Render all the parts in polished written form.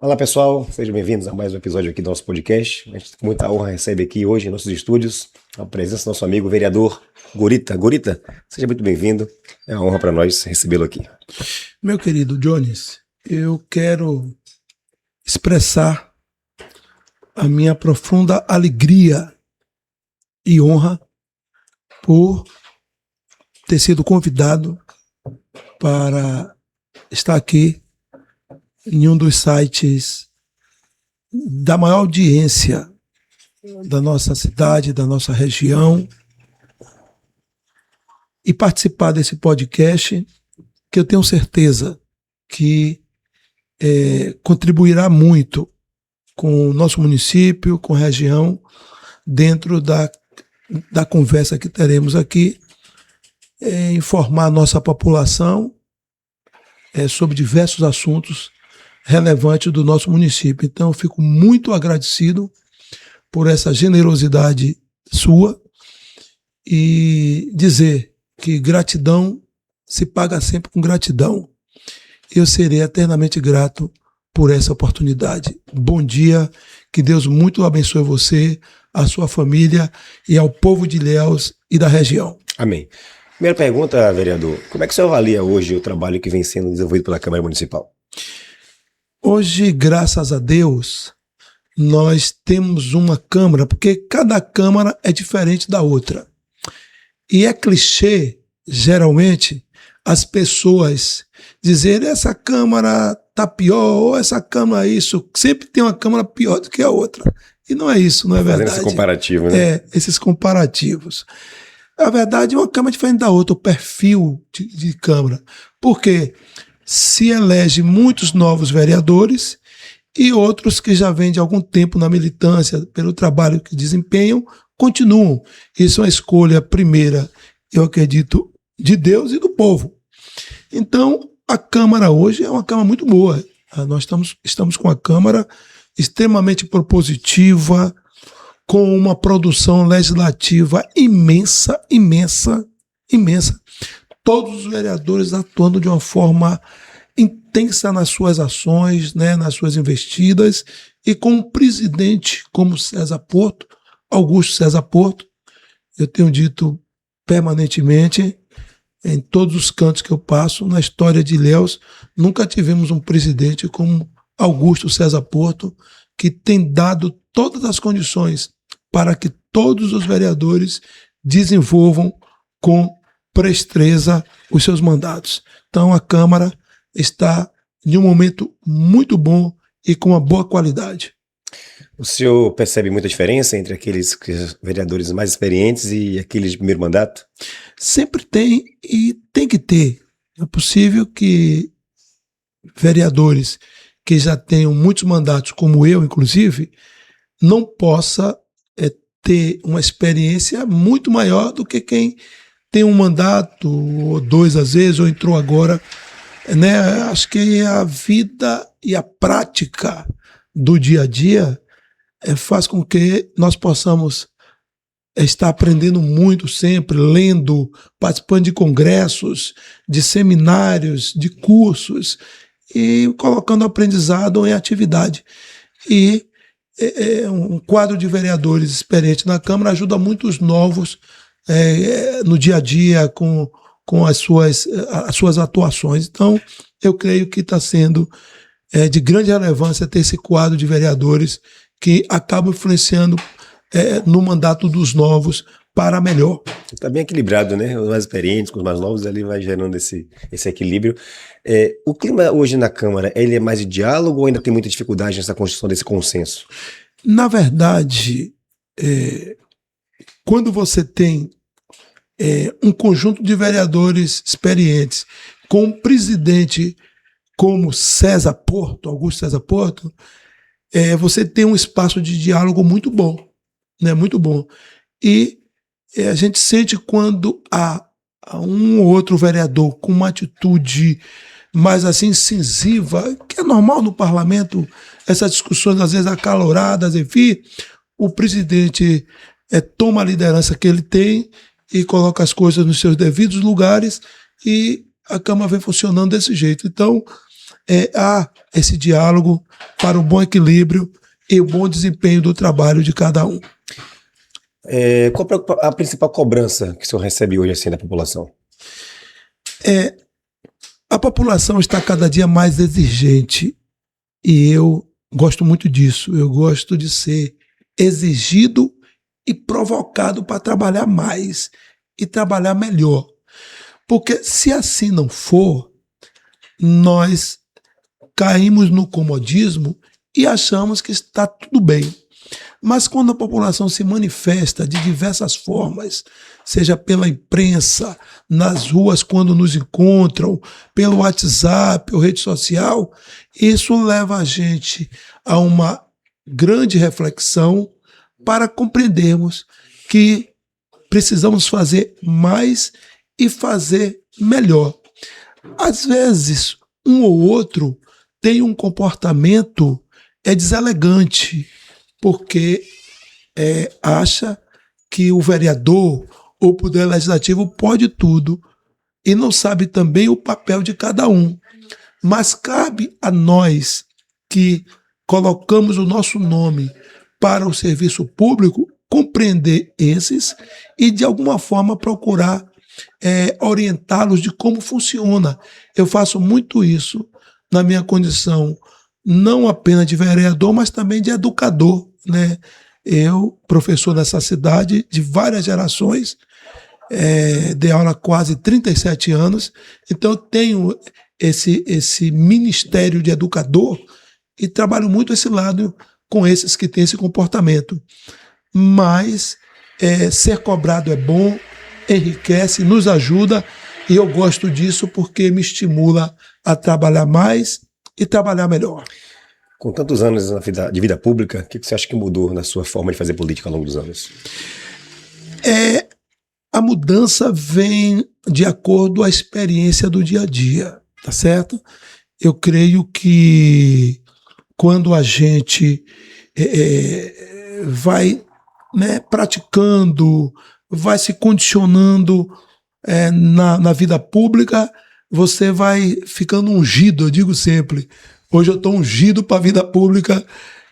Olá pessoal, sejam bem-vindos a mais um episódio aqui do nosso podcast. A gente com muita honra recebe aqui hoje em nossos estúdios a presença do nosso amigo vereador Gurita. Gurita, seja muito bem-vindo, é uma honra para nós recebê-lo aqui. Meu querido Jones, eu quero expressar a minha profunda alegria e honra por ter sido convidado para estar aqui em um dos sites da maior audiência da nossa cidade, da nossa região, e participar desse podcast que eu tenho certeza que contribuirá muito com o nosso município, com a região, dentro da conversa que teremos aqui, informar a nossa população sobre diversos assuntos relevantes do nosso município. Então, eu fico muito agradecido por essa generosidade sua e dizer que gratidão se paga sempre com gratidão. Eu serei eternamente grato por essa oportunidade. Bom dia, que Deus muito abençoe você, a sua família e ao povo de Ilhéus e da região. Amém. Primeira pergunta, vereador, como é que o senhor avalia hoje o trabalho que vem sendo desenvolvido pela Câmara Municipal? Hoje, graças a Deus, nós temos uma Câmara, porque cada Câmara é diferente da outra. E é clichê, geralmente, as pessoas dizerem essa Câmara está pior, ou essa Câmara isso. Sempre tem uma Câmara pior do que a outra. E não é isso, não é verdade. Fazendo esse comparativo, né? Esses comparativos. A verdade é uma Câmara diferente da outra, o perfil de Câmara. Por quê? Se elege muitos novos vereadores e outros que já vêm de algum tempo na militância, pelo trabalho que desempenham, continuam. Isso é uma escolha primeira, eu acredito, de Deus e do povo. Então, a Câmara hoje é uma Câmara muito boa. Nós estamos com a Câmara extremamente propositiva, com uma produção legislativa imensa, imensa, imensa. Todos os vereadores atuando de uma forma intensa nas suas ações, né, nas suas investidas, e com um presidente como César Porto, Augusto César Porto. Eu tenho dito permanentemente, em todos os cantos que eu passo, na história de Ilhéus, nunca tivemos um presidente como Augusto César Porto, que tem dado todas as condições para que todos os vereadores desenvolvam com presteza os seus mandatos. Então a Câmara está em um momento muito bom e com uma boa qualidade. O senhor percebe muita diferença entre aqueles vereadores mais experientes e aqueles de primeiro mandato? Sempre tem e tem que ter. É possível que vereadores que já tenham muitos mandatos, como eu, inclusive, não possa ter uma experiência muito maior do que quem tem um mandato, ou dois às vezes, ou entrou agora, né? Acho que a vida e a prática do dia a dia faz com que nós possamos estar aprendendo muito sempre, lendo, participando de congressos, de seminários, de cursos, e colocando o aprendizado em atividade. E um quadro de vereadores experientes na Câmara ajuda muitos novos no dia a dia com as suas atuações. Então, eu creio que está sendo de grande relevância ter esse quadro de vereadores que acabam influenciando no mandato dos novos para melhor. Está bem equilibrado, né? Os mais experientes com os mais novos, ali vai gerando esse equilíbrio. O clima hoje na Câmara, ele é mais de diálogo ou ainda tem muita dificuldade nessa construção desse consenso? Na verdade, quando você tem um conjunto de vereadores experientes com um presidente como César Porto, Augusto César Porto, você tem um espaço de diálogo muito bom, né? Muito bom. E a gente sente quando há um ou outro vereador com uma atitude mais assim incisiva, que é normal no parlamento, essas discussões às vezes acaloradas, enfim, o presidente toma a liderança que ele tem e coloca as coisas nos seus devidos lugares e a Câmara vem funcionando desse jeito. Então, há esse diálogo para o bom equilíbrio e o bom desempenho do trabalho de cada um. Qual a principal cobrança que o senhor recebe hoje assim da população? A população está cada dia mais exigente e eu gosto muito disso. Eu gosto de ser exigido e provocado para trabalhar mais e trabalhar melhor. Porque se assim não for, nós caímos no comodismo e achamos que está tudo bem. Mas quando a população se manifesta de diversas formas, seja pela imprensa, nas ruas quando nos encontram, pelo WhatsApp ou rede social, isso leva a gente a uma grande reflexão para compreendermos que precisamos fazer mais e fazer melhor. Às vezes, um ou outro tem um comportamento deselegante, porque acha que o vereador ou o poder legislativo pode tudo e não sabe também o papel de cada um. Mas cabe a nós que colocamos o nosso nome para o serviço público compreender esses e de alguma forma procurar orientá-los de como funciona. Eu faço muito isso na minha condição não apenas de vereador, mas também de educador, né? Eu, professor nessa cidade de várias gerações, dei aula há quase 37 anos, então eu tenho esse ministério de educador e trabalho muito esse lado com esses que têm esse comportamento. Mas ser cobrado é bom, enriquece, nos ajuda, e eu gosto disso porque me estimula a trabalhar mais e trabalhar melhor. Com tantos anos de vida pública, o que você acha que mudou na sua forma de fazer política ao longo dos anos? A mudança vem de acordo com a experiência do dia a dia, tá certo? Eu creio que quando a gente vai praticando, vai se condicionando na vida pública, você vai ficando ungido, eu digo sempre. Hoje eu estou ungido para a vida pública,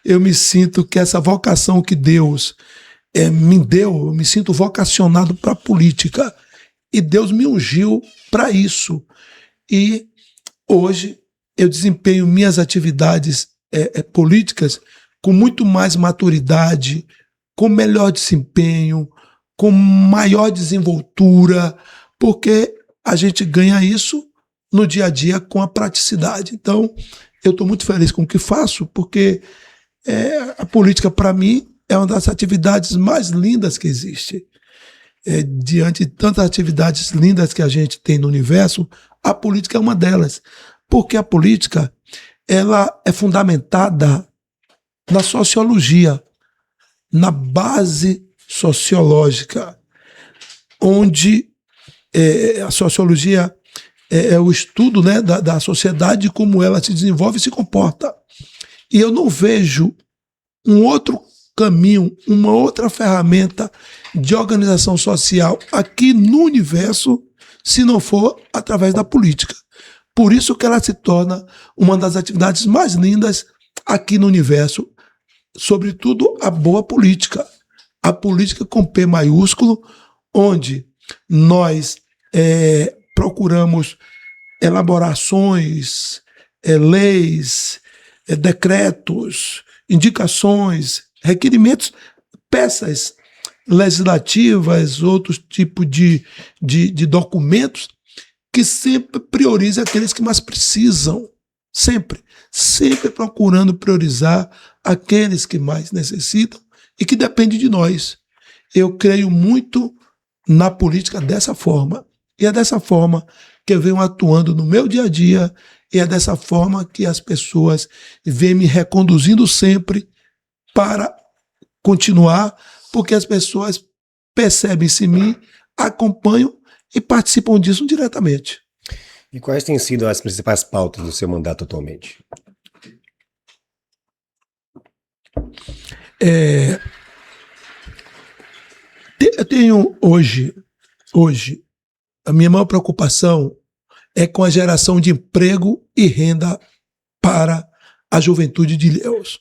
eu me sinto que essa vocação que Deus me deu, eu me sinto vocacionado para a política. E Deus me ungiu para isso. E hoje eu desempenho minhas atividades políticas com muito mais maturidade, com melhor desempenho, com maior desenvoltura, porque a gente ganha isso no dia a dia com a praticidade. Então, eu estou muito feliz com o que faço, porque a política, para mim, é uma das atividades mais lindas que existe. Diante de tantas atividades lindas que a gente tem no universo, a política é uma delas. Porque a política ela é fundamentada na sociologia, na base sociológica, onde a sociologia é o estudo, né, da sociedade, como ela se desenvolve e se comporta. E eu não vejo um outro caminho, uma outra ferramenta de organização social aqui no universo, se não for através da política. Por isso que ela se torna uma das atividades mais lindas aqui no universo, sobretudo a boa política. A política com P maiúsculo, onde nós procuramos elaborações, leis, decretos, indicações, requerimentos, peças legislativas, outros tipos de documentos que sempre priorizam aqueles que mais precisam. Sempre procurando priorizar aqueles que mais necessitam e que dependem de nós. Eu creio muito na política dessa forma. E é dessa forma que eu venho atuando no meu dia a dia, e é dessa forma que as pessoas vêm me reconduzindo sempre para continuar, porque as pessoas percebem-se em mim, acompanham e participam disso diretamente. E quais têm sido as principais pautas do seu mandato atualmente? Eu tenho hoje, a minha maior preocupação é com a geração de emprego e renda para a juventude de Ilhéus.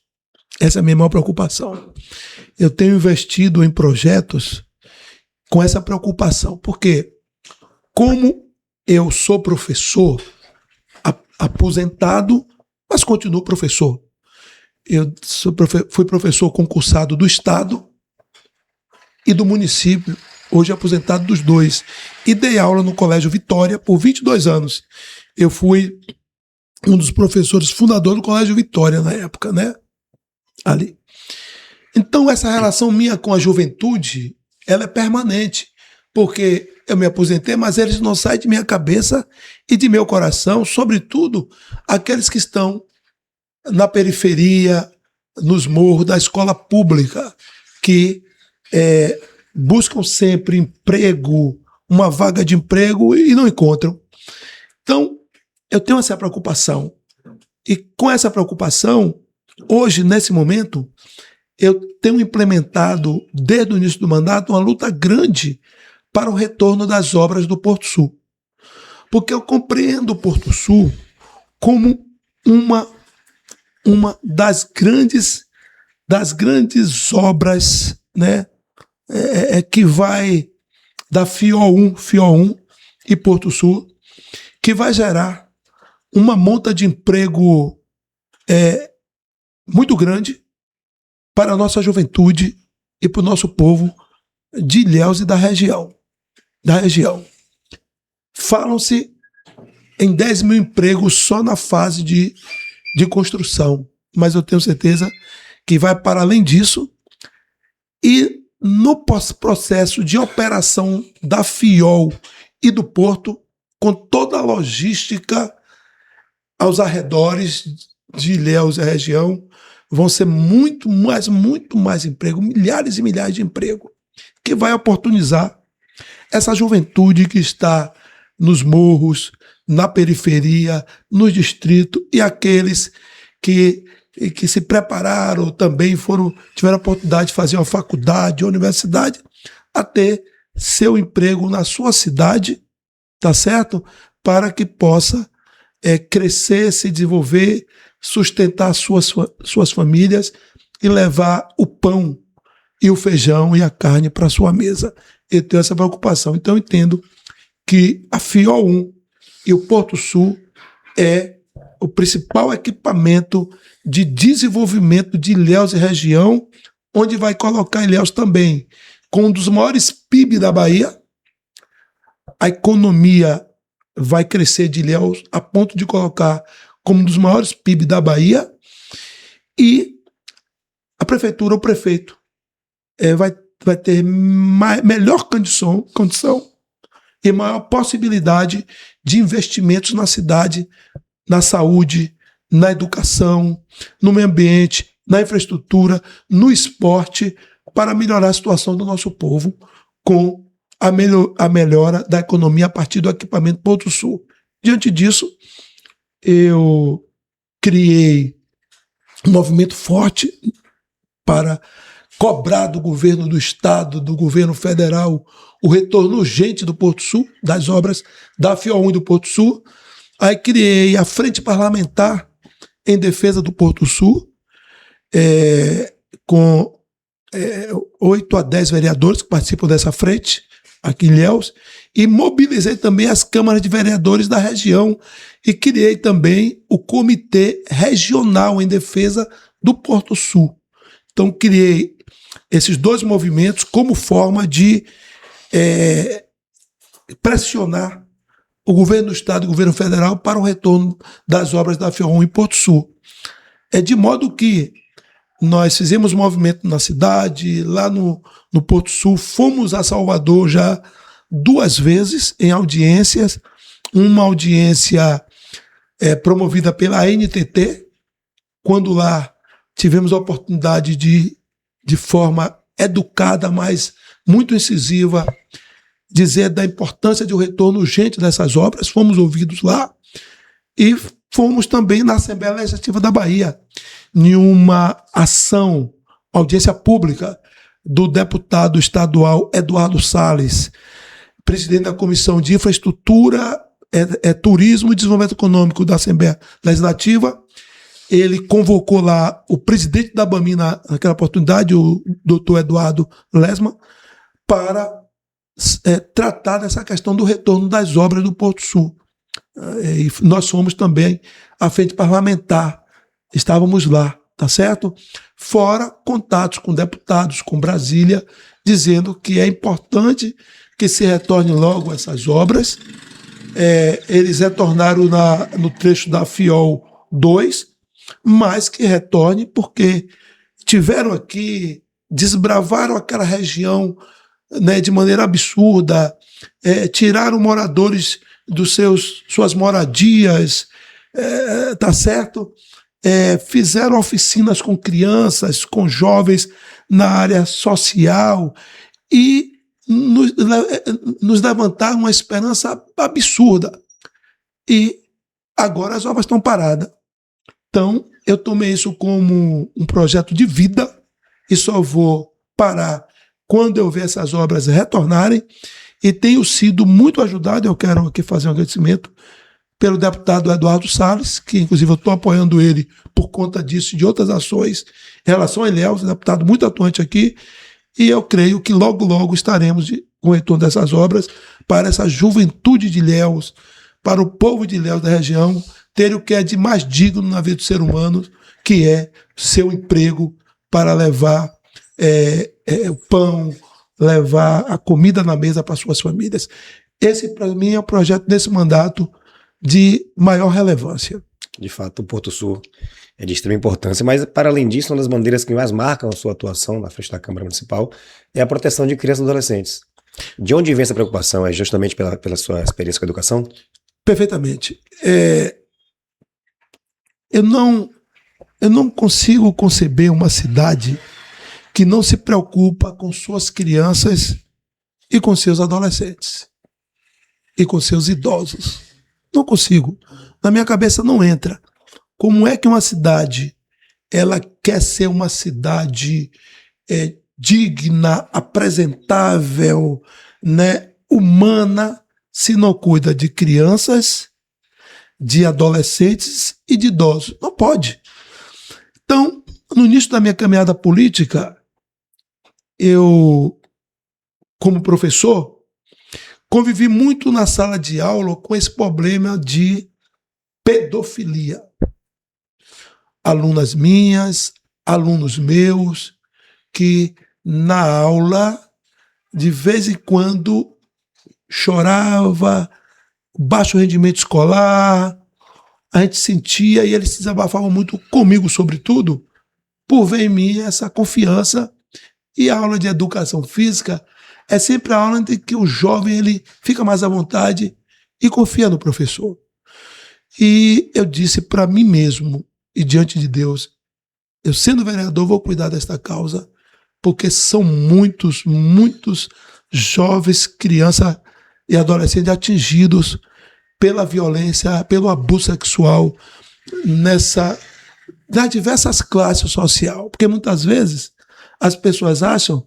Essa é a minha maior preocupação. Eu tenho investido em projetos com essa preocupação, porque como eu sou professor, aposentado, mas continuo professor. Eu fui professor concursado do Estado e do município, hoje aposentado dos dois. E dei aula no Colégio Vitória por 22 anos. Eu fui um dos professores fundadores do Colégio Vitória na época, né? Ali. Então, essa relação minha com a juventude, ela é permanente, porque eu me aposentei, mas eles não saem de minha cabeça e de meu coração, sobretudo aqueles que estão na periferia, nos morros da escola pública, que buscam sempre emprego, uma vaga de emprego e não encontram. Então, eu tenho essa preocupação. E com essa preocupação, hoje, nesse momento, eu tenho implementado, desde o início do mandato, uma luta grande para o retorno das obras do Porto Sul. Porque eu compreendo o Porto Sul como uma das grandes obras, né, que vai da FIO1 e Porto Sul, que vai gerar uma monta de emprego muito grande para a nossa juventude e para o nosso povo de Ilhéus e da região. Falam-se em 10 mil empregos só na fase de construção, mas eu tenho certeza que vai para além disso. E no processo de operação da FIOL e do Porto, com toda a logística aos arredores de Ilhéus e a região, vão ser muito mais emprego, milhares e milhares de emprego, que vai oportunizar essa juventude que está nos morros, na periferia, nos distritos, e aqueles que se prepararam também, tiveram a oportunidade de fazer uma faculdade, uma universidade, a ter seu emprego na sua cidade, tá certo? Para que possa crescer, se desenvolver, sustentar suas famílias e levar o pão e o feijão e a carne para sua mesa. Eu tenho essa preocupação. Então eu entendo que a FIO1 e o Porto Sul é o principal equipamento de desenvolvimento de Ilhéus e região, onde vai colocar Ilhéus também com um dos maiores PIB da Bahia. A economia vai crescer de Ilhéus a ponto de colocar como um dos maiores PIB da Bahia, e a prefeitura, o prefeito, vai ter melhor condição e maior possibilidade de investimentos na cidade, na saúde, na educação, no meio ambiente, na infraestrutura, no esporte, para melhorar a situação do nosso povo com a melhora da economia a partir do equipamento Porto Sul. Diante disso, eu criei um movimento forte para cobrar do governo do Estado, do governo federal, o retorno urgente do Porto Sul, das obras da FIO1 e do Porto Sul. Aí criei a Frente Parlamentar em Defesa do Porto Sul, com 8 a 10 vereadores que participam dessa frente, aqui em Ilhéus, e mobilizei também as câmaras de vereadores da região e criei também o Comitê Regional em Defesa do Porto Sul. Então, criei esses dois movimentos como forma de pressionar o governo do Estado e o governo federal para o retorno das obras da FIO1 em Porto Sul. De modo que nós fizemos um movimento na cidade, lá no Porto Sul, fomos a Salvador já 2 vezes em audiências, uma audiência promovida pela NTT, quando lá tivemos a oportunidade de forma educada, mas muito incisiva, dizer da importância de um retorno urgente dessas obras. Fomos ouvidos lá e fomos também na Assembleia Legislativa da Bahia, em uma ação, audiência pública, do deputado estadual Eduardo Salles, presidente da Comissão de Infraestrutura, Turismo e Desenvolvimento Econômico da Assembleia Legislativa, ele convocou lá o presidente da ABAMIN naquela oportunidade, o doutor Eduardo Lesman, para tratar dessa questão do retorno das obras do Porto Sul. E nós fomos também à frente parlamentar, estávamos lá, tá certo? Fora contatos com deputados, com Brasília, dizendo que é importante que se retorne logo essas obras. Eles retornaram no trecho da FIOL 2, mas que retorne porque tiveram aqui, desbravaram aquela região, né, de maneira absurda, tiraram moradores dos suas moradias, tá certo? Fizeram oficinas com crianças, com jovens na área social e nos levantaram uma esperança absurda. E agora as obras estão paradas. Então, eu tomei isso como um projeto de vida e só vou parar quando eu ver essas obras retornarem, e tenho sido muito ajudado, eu quero aqui fazer um agradecimento, pelo deputado Eduardo Salles, que inclusive eu estou apoiando ele por conta disso e de outras ações em relação a Ilhéus, deputado muito atuante aqui, e eu creio que logo, logo estaremos com o retorno dessas obras para essa juventude de Ilhéus, para o povo de Ilhéus da região, ter o que é de mais digno na vida do ser humano, que é seu emprego para levar o pão, levar a comida na mesa para suas famílias. Esse, para mim, é o projeto desse mandato de maior relevância. De fato, o Porto Sul é de extrema importância, mas, para além disso, uma das bandeiras que mais marcam a sua atuação na frente da Câmara Municipal é a proteção de crianças e adolescentes. De onde vem essa preocupação? É justamente pela sua experiência com a educação? Perfeitamente. Eu não consigo conceber uma cidade que não se preocupa com suas crianças e com seus adolescentes e com seus idosos. Não consigo. Na minha cabeça não entra. Como é que uma cidade ela quer ser uma cidade digna, apresentável, né, humana, se não cuida de crianças, de adolescentes e de idosos? Não pode. Então, no início da minha caminhada política, eu, como professor, convivi muito na sala de aula com esse problema de pedofilia. Alunas minhas, alunos meus, que na aula, de vez em quando, chorava, baixo rendimento escolar, a gente sentia, e eles se desabafavam muito comigo, sobretudo, por ver em mim essa confiança. E a aula de educação física é sempre a aula em que o jovem ele fica mais à vontade e confia no professor. E eu disse para mim mesmo, e diante de Deus, eu sendo vereador vou cuidar desta causa, porque são muitos jovens, crianças e adolescentes atingidos pela violência, pelo abuso sexual nas diversas classes sociais. Porque muitas vezes as pessoas acham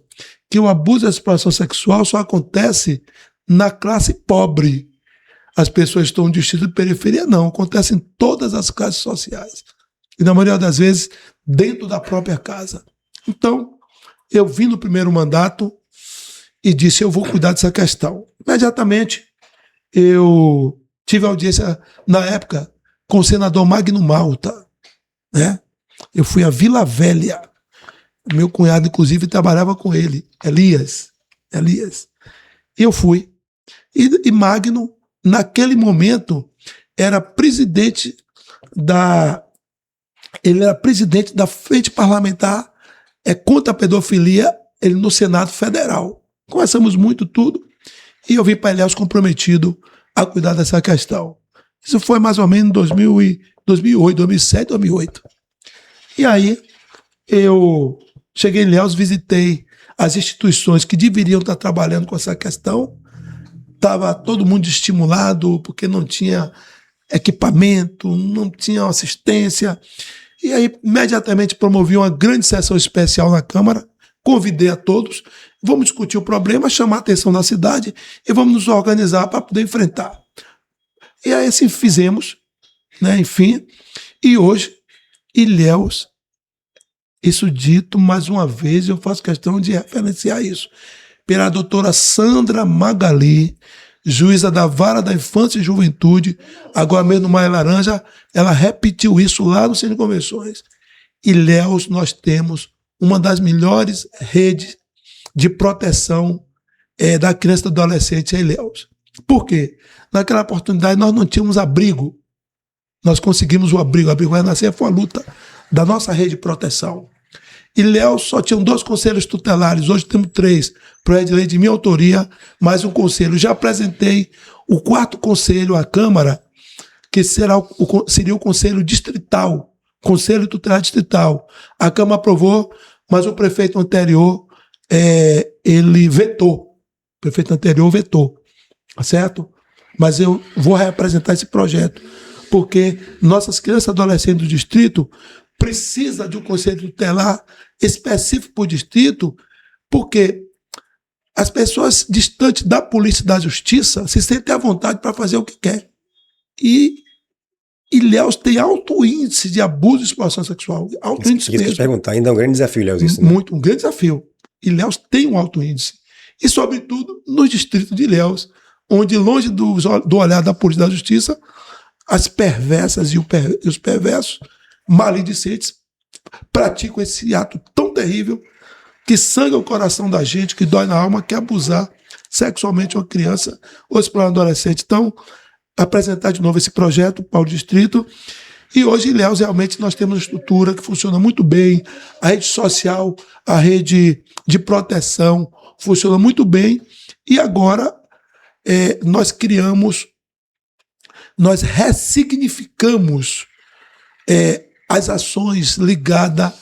que o abuso e a exploração sexual só acontece na classe pobre. As pessoas estão no distrito de periferia, não. Acontece em todas as classes sociais. E na maioria das vezes, dentro da própria casa. Então, eu vim no primeiro mandato e disse, eu vou cuidar dessa questão. Imediatamente, eu tive audiência, na época, com o senador Magno Malta, né? Eu fui a Vila Velha. Meu cunhado, inclusive, trabalhava com ele, Elias. E eu fui. E Magno, naquele momento, era presidente da frente parlamentar contra a pedofilia, ele no Senado Federal. Conversamos muito tudo e eu vim para Ilhéus comprometido a cuidar dessa questão. Isso foi mais ou menos em 2007, 2008. E aí eu cheguei em Ilhéus, visitei as instituições que deveriam estar trabalhando com essa questão. Estava todo mundo estimulado porque não tinha equipamento, não tinha assistência. E aí, imediatamente, promovi uma grande sessão especial na Câmara, convidei a todos, vamos discutir o problema, chamar a atenção da cidade e vamos nos organizar para poder enfrentar. E aí, assim, fizemos, né, enfim, e hoje Ilhéus, isso dito mais uma vez, eu faço questão de referenciar isso, pela doutora Sandra Magali, juíza da Vara da Infância e Juventude, agora mesmo no Maia Laranja, ela repetiu isso lá no Centro de Convenções. Ilhéus, nós temos uma das melhores redes de proteção da criança e do adolescente em Ilhéus. Por quê? Naquela oportunidade nós não tínhamos abrigo. Nós conseguimos o abrigo. O abrigo vai nascer, foi a luta da nossa rede de proteção. Ilhéus só tinham 2 conselhos tutelares, hoje temos 3, projeto de lei de minha autoria, mais um conselho. Já apresentei o 4º conselho à Câmara, que seria o conselho distrital, conselho tutelar distrital. A Câmara aprovou, mas o prefeito anterior, ele vetou. O prefeito anterior vetou, certo? Mas eu vou reapresentar esse projeto, porque nossas crianças e adolescentes do distrito precisam de um conselho tutelar específico por distrito, porque as pessoas distantes da polícia e da justiça se sentem à vontade para fazer o que quer. E Ilhéus tem alto índice de abuso e exploração sexual. Alto índice mesmo. Te perguntar, ainda é um grande desafio, Ilhéus, isso, né? Um grande desafio. Ilhéus tem um alto índice. E, sobretudo, no distrito de Ilhéus, onde, longe do olhar da polícia e da justiça, as perversas e os perversos, maledicentes, praticam esse ato tão terrível que sangra o coração da gente, que dói na alma, que é abusar sexualmente uma criança ou explorar um adolescente. Então, apresentar de novo esse projeto para o distrito. E hoje, em Ilhéus, realmente nós temos uma estrutura que funciona muito bem, a rede social, a rede de proteção funciona muito bem. E agora nós ressignificamos as ações ligadas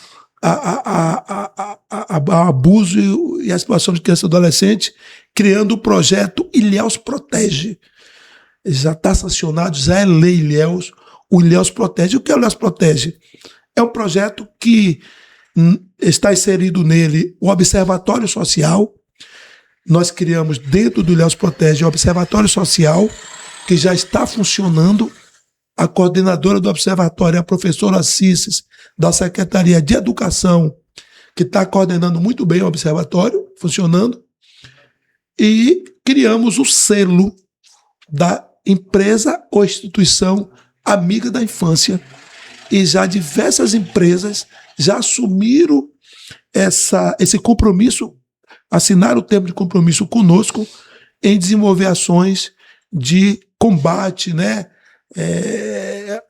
ao abuso e à exploração de criança e adolescente, criando o projeto Ilhéus Protege. Já está sancionado, já é lei Ilhéus. O Ilhéus Protege. O que é o Ilhéus Protege? É um projeto que está inserido nele o Observatório Social. Nós criamos dentro do Ilhéus Protege o Observatório Social, que já está funcionando. A coordenadora do observatório é a professora Cisses, da Secretaria de Educação, que está coordenando muito bem o observatório, funcionando. E criamos o selo da empresa ou instituição amiga da infância. E já diversas empresas já assumiram esse compromisso, assinaram o termo de compromisso conosco em desenvolver ações de combate, né,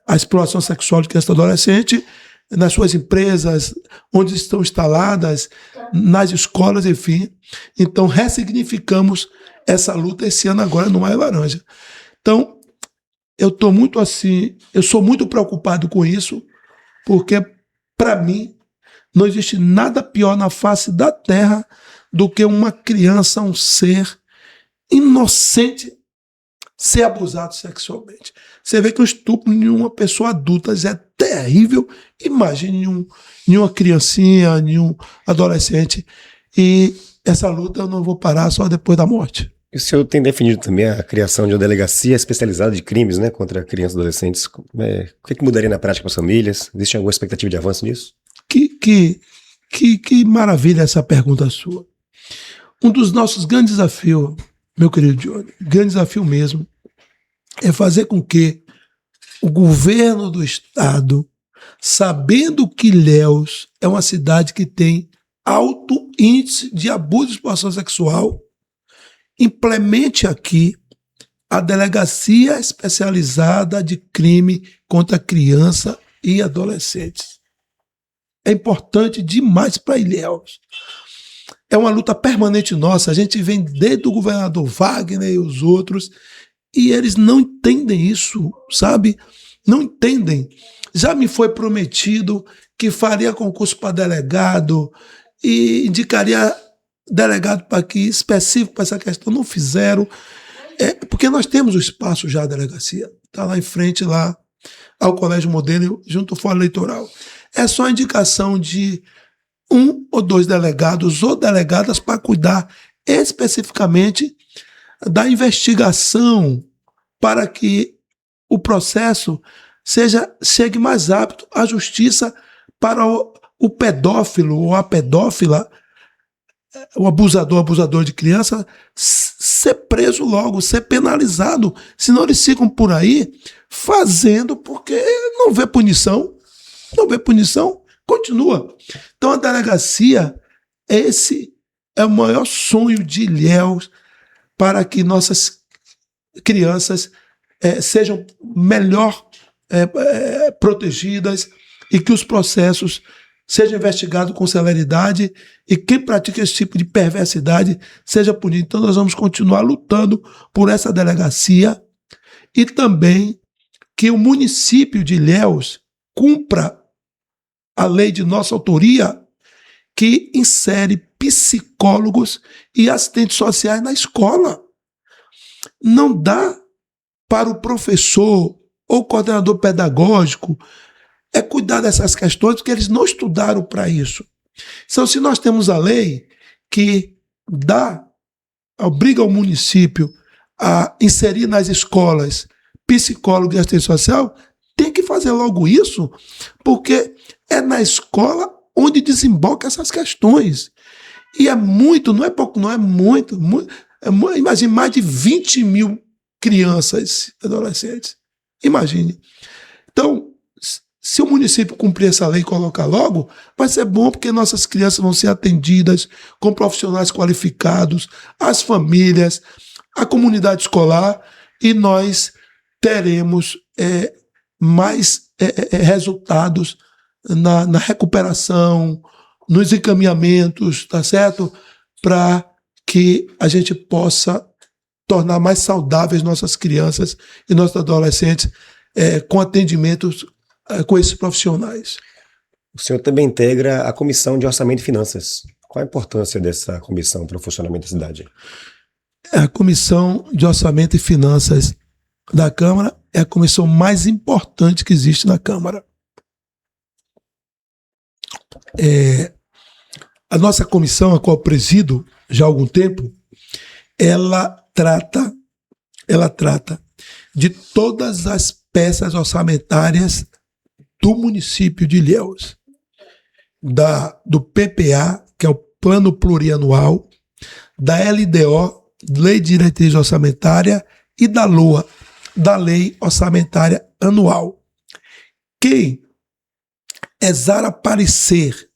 à exploração sexual de criança e adolescente nas suas empresas, onde estão instaladas, nas escolas, enfim. Então, ressignificamos essa luta esse ano agora no Maio Laranja. Então, eu sou muito preocupado com isso, porque, para mim, não existe nada pior na face da terra do que uma criança, um ser inocente, ser abusado sexualmente. Você vê que o estupro de uma pessoa adulta é terrível. Imagine nenhuma criancinha, nenhum adolescente. E essa luta eu não vou parar só depois da morte. E o senhor tem definido também a criação de uma delegacia especializada de crimes, né, contra crianças e adolescentes. O que mudaria na prática para as famílias? Existe alguma expectativa de avanço nisso? Que maravilha essa pergunta sua. Um dos nossos grandes desafios, meu querido Johnny, grande desafio mesmo, é fazer com que o governo do estado, sabendo que Ilhéus é uma cidade que tem alto índice de abuso e exploração sexual, implemente aqui a delegacia especializada de crime contra criança e adolescentes. É importante demais para Ilhéus. É uma luta permanente nossa. A gente vem desde o governador Wagner e os outros, e eles não entendem isso, sabe? Não entendem. Já me foi prometido que faria concurso para delegado e indicaria delegado para aqui, específico para essa questão. Não fizeram, porque nós temos o espaço já da delegacia. Está lá em frente, lá ao Colégio Modelo, junto ao Fórum Eleitoral. É só a indicação de 1 ou 2 delegados ou delegadas para cuidar especificamente da investigação, para que o processo chegue mais rápido à justiça para o pedófilo ou a pedófila, o abusador de criança, ser preso logo, ser penalizado. Senão eles ficam por aí fazendo porque não vê punição, continua. Então a delegacia, esse é o maior sonho de Ilhéus para que nossas crianças sejam melhor protegidas e que os processos sejam investigados com celeridade e quem pratica esse tipo de perversidade seja punido. Então nós vamos continuar lutando por essa delegacia e também que o município de Ilhéus cumpra a lei de nossa autoria que insere psicólogos e assistentes sociais na escola. Não dá para o professor ou coordenador pedagógico cuidar dessas questões, porque eles não estudaram para isso. Então, se nós temos a lei que obriga o município a inserir nas escolas psicólogo e assistente social, tem que fazer logo isso, porque é na escola onde desemboca essas questões. E é muito, não é pouco, não é muito. Imagine mais de 20 mil crianças e adolescentes. Imagine. Então, se o município cumprir essa lei e colocar logo, vai ser bom porque nossas crianças vão ser atendidas com profissionais qualificados, as famílias, a comunidade escolar, e nós teremos mais resultados na recuperação, nos encaminhamentos, tá certo? Para que a gente possa tornar mais saudáveis nossas crianças e nossos adolescentes com atendimentos com esses profissionais. O senhor também integra a Comissão de Orçamento e Finanças. Qual a importância dessa comissão para o funcionamento da cidade? A Comissão de Orçamento e Finanças da Câmara é a comissão mais importante que existe na Câmara. A nossa comissão, a qual presido já há algum tempo, ela trata de todas as peças orçamentárias do município de Ilhéus, do PPA, que é o Plano Plurianual, da LDO, Lei de Diretriz Orçamentária, e da LOA, da Lei Orçamentária Anual. Quem exara parecer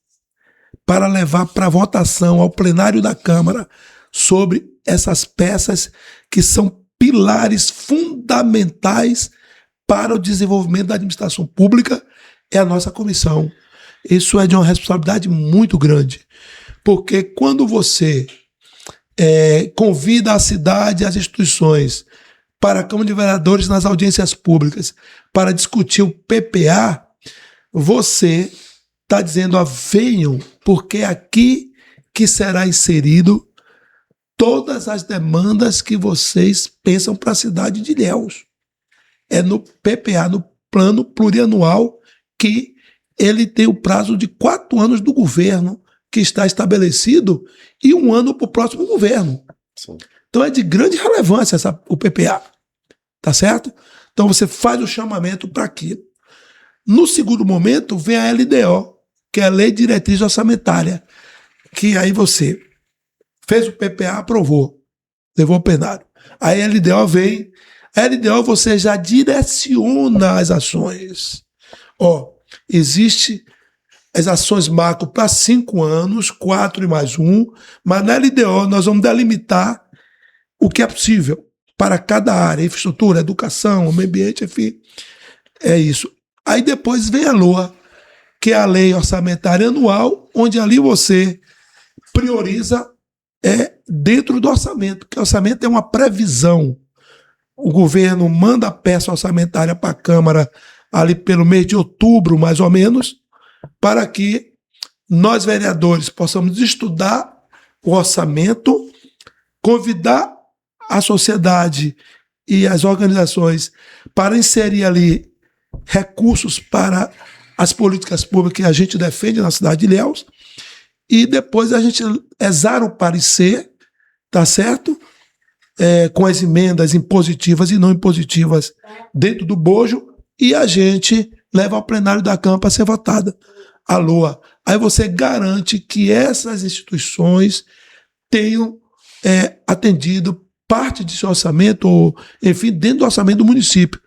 para levar para votação ao plenário da Câmara sobre essas peças que são pilares fundamentais para o desenvolvimento da administração pública é a nossa comissão. Isso é de uma responsabilidade muito grande, porque quando você convida a cidade e as instituições para a Câmara de Vereadores nas audiências públicas para discutir o PPA, você está dizendo, venham, porque é aqui que será inserido todas as demandas que vocês pensam para a cidade de Ilhéus. É no PPA, no Plano Plurianual, que ele tem o prazo de 4 anos do governo, que está estabelecido, e 1 ano para o próximo governo. Sim. Então é de grande relevância o PPA, tá certo? Então você faz o chamamento para aquilo. No segundo momento vem a LDO, que é a Lei de Diretriz Orçamentária, que aí você fez o PPA, aprovou, levou ao plenário. Aí a LDO vem, a LDO você já direciona as ações. Existe as ações macro para 5 anos, 4 e mais 1, mas na LDO nós vamos delimitar o que é possível para cada área, infraestrutura, educação, meio ambiente, enfim, é isso. Aí depois vem a LOA, que é a Lei Orçamentária Anual, onde ali você prioriza dentro do orçamento, porque o orçamento é uma previsão. O governo manda a peça orçamentária para a Câmara ali pelo mês de outubro, mais ou menos, para que nós, vereadores, possamos estudar o orçamento, convidar a sociedade e as organizações para inserir ali recursos para as políticas públicas que a gente defende na cidade de Ilhéus, e depois a gente exara o parecer, tá certo? Com as emendas impositivas e não impositivas dentro do bojo, e a gente leva ao plenário da Câmara para ser votada. A LOA. Aí você garante que essas instituições tenham atendido parte de seu orçamento, ou, enfim, dentro do orçamento do município.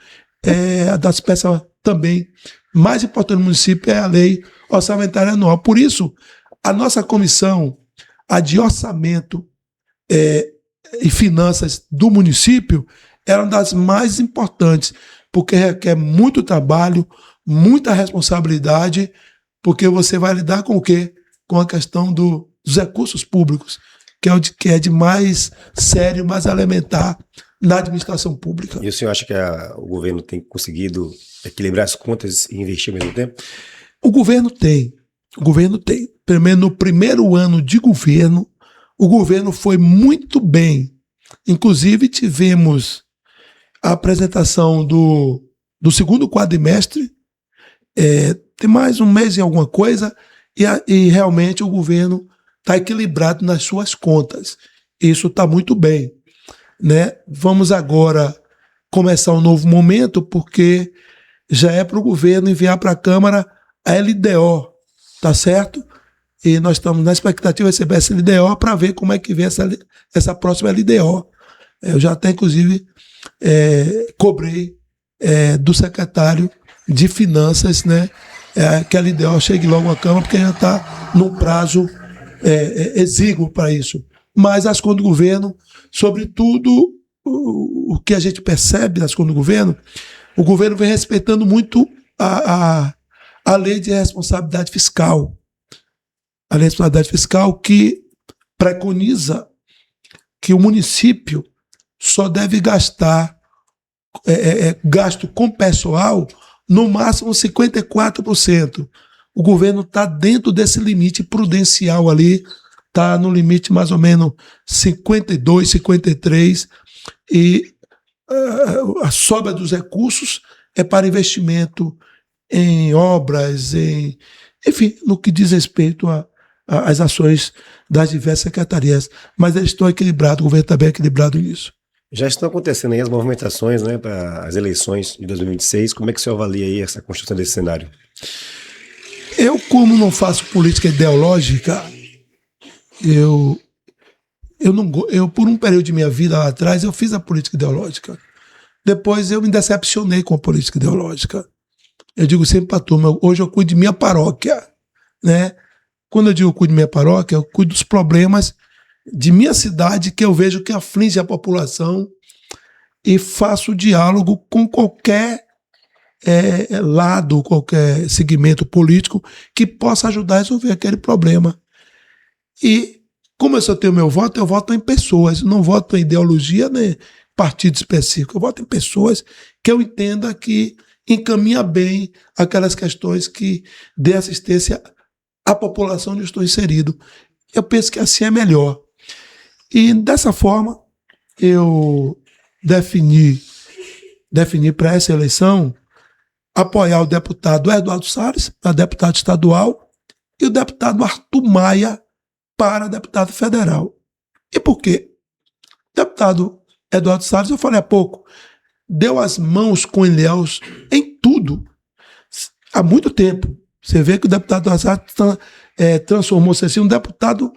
A das peças também mais importante do município é a lei orçamentária anual. Por isso, a nossa comissão, a de orçamento e finanças do município, é uma das mais importantes, porque requer muito trabalho, muita responsabilidade, porque você vai lidar com o quê? Com a questão dos recursos públicos, que é de mais sério, mais elementar na administração pública. E o senhor acha que o governo tem conseguido equilibrar as contas e investir ao mesmo tempo? O governo tem. Primeiro, no primeiro ano de governo, o governo foi muito bem. Inclusive, tivemos a apresentação do segundo quadrimestre, tem mais um mês e alguma coisa, e realmente o governo está equilibrado nas suas contas. Isso está muito bem, né? Vamos agora começar um novo momento, porque já é para o governo enviar para a Câmara a LDO, tá certo? E nós estamos na expectativa de receber essa LDO para ver como é que vem essa próxima LDO. Eu já até, inclusive, cobrei do secretário de Finanças, né, que a LDO chegue logo à Câmara, porque já está num prazo exíguo para isso. Mas as contas do governo, sobretudo o que a gente percebe das contas do governo, o governo vem respeitando muito a lei de responsabilidade fiscal. A lei de responsabilidade fiscal que preconiza que o município só deve gastar gasto com pessoal no máximo 54%. O governo está dentro desse limite prudencial ali, está no limite mais ou menos 52, 53%, e a sobra dos recursos é para investimento em obras, enfim, no que diz respeito às ações das diversas secretarias. Mas eles estão equilibrados, o governo está bem equilibrado nisso. Já estão acontecendo aí as movimentações, né, para as eleições de 2026. Como é que o senhor avalia aí essa construção desse cenário? Eu, como não faço política ideológica, eu por um período de minha vida lá atrás, eu fiz a política ideológica. Depois eu me decepcionei com a política ideológica. Eu digo sempre para a turma, hoje eu cuido de minha paróquia, né? Quando eu digo eu cuido de minha paróquia, eu cuido dos problemas de minha cidade, que eu vejo que aflige a população, e faço diálogo com qualquer lado, qualquer segmento político que possa ajudar a resolver aquele problema. E como eu só tenho meu voto, eu voto em pessoas, não voto em ideologia nem partido específico, eu voto em pessoas que eu entenda que encaminha bem aquelas questões que dê assistência à população onde eu estou inserido. Eu penso que assim é melhor. E dessa forma, eu defini para essa eleição apoiar o deputado Eduardo Salles, para deputado estadual, e o deputado Arthur Maia para deputado federal. E por quê? O deputado Eduardo Salles, eu falei há pouco, deu as mãos com Ilhéus em tudo, há muito tempo. Você vê que o deputado Eduardo Salles transformou-se assim, um deputado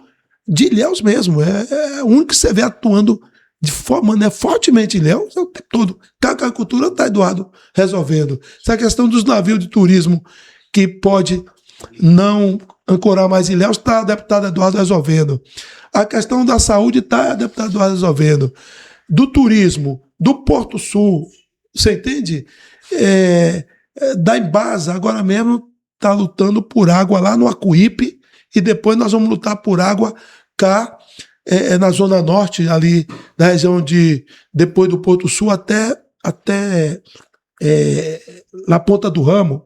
de Ilhéus mesmo, é o único que você vê atuando de forma, né, fortemente em Ilhéus, o tempo todo. Cada cultura está Eduardo resolvendo. Essa questão dos navios de turismo que pode não ancorar mais Ilhéus, está a deputada Eduardo resolvendo. A questão da saúde está a deputada Eduardo resolvendo. Do turismo, do Porto Sul, você entende? Da Embasa, agora mesmo está lutando por água lá no Acuípe, e depois nós vamos lutar por água cá, na Zona Norte, ali na região depois do Porto Sul até na Ponta do Ramo,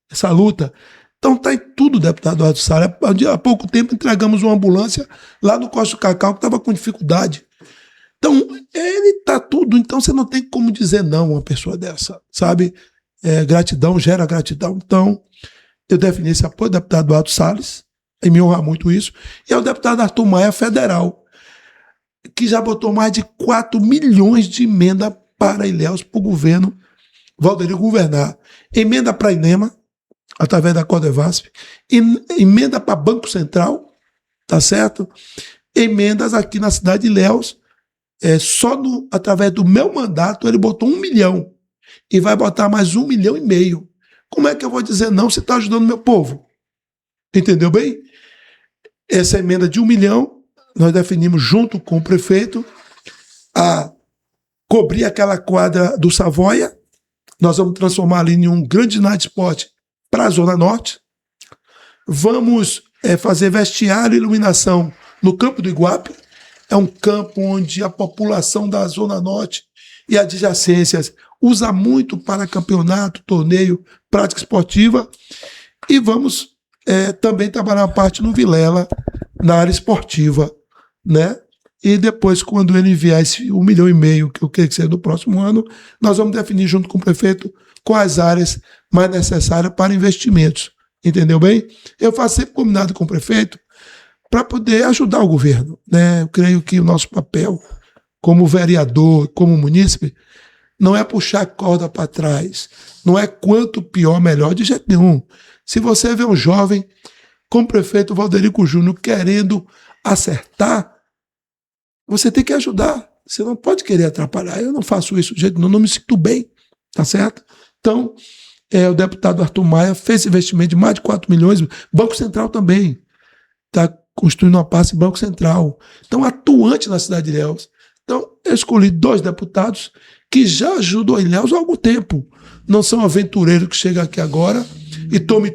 essa luta. Então está em tudo, deputado Eduardo Salles. Há pouco tempo entregamos uma ambulância lá no Costa do Cacau que estava com dificuldade. Então, ele está tudo. Então, você não tem como dizer não a uma pessoa dessa, sabe? Gratidão gera gratidão. Então, eu defini esse apoio do deputado Eduardo Salles, e me honra muito isso, e é o deputado Arthur Maia federal, que já botou mais de 4 milhões de emenda para Ilhéus, para o governo Valderi governar. emenda para a INEMA, através da Codevasp, emenda para Banco Central, tá certo? Emendas aqui na cidade de Ilhéus, através do meu mandato, ele botou 1 milhão e vai botar mais 1,5 milhão. Como é que eu vou dizer não se está ajudando meu povo? Entendeu bem? Essa emenda de 1 milhão, nós definimos junto com o prefeito a cobrir aquela quadra do Savoia. Nós vamos transformar ali em um grande night spot para a Zona Norte. Vamos fazer vestiário e iluminação no Campo do Iguape. É um campo onde a população da Zona Norte e adjacências usa muito para campeonato, torneio, prática esportiva. E vamos também trabalhar a parte no Vilela, na área esportiva, né? E depois, quando ele enviar esse 1,5 milhão, que eu creio que seja do próximo ano, nós vamos definir junto com o prefeito quais áreas mais necessárias para investimentos. Entendeu bem? Eu faço sempre combinado com o prefeito para poder ajudar o governo, né? Eu creio que o nosso papel como vereador, como munícipe, não é puxar a corda para trás, não é quanto pior, melhor, de jeito nenhum. Se você vê um jovem como o prefeito Valderico Júnior querendo acertar, você tem que ajudar. Você não pode querer atrapalhar. Eu não faço isso de jeito nenhum, não me sinto bem, tá certo? Então, o deputado Arthur Maia fez investimento de mais de 4 milhões. Banco Central também está construindo uma parte em Banco Central. Então, atuante na cidade de Ilhéus. Então, eu escolhi 2 deputados que já ajudam a Ilhéus há algum tempo. Não são aventureiros que chegam aqui agora e tome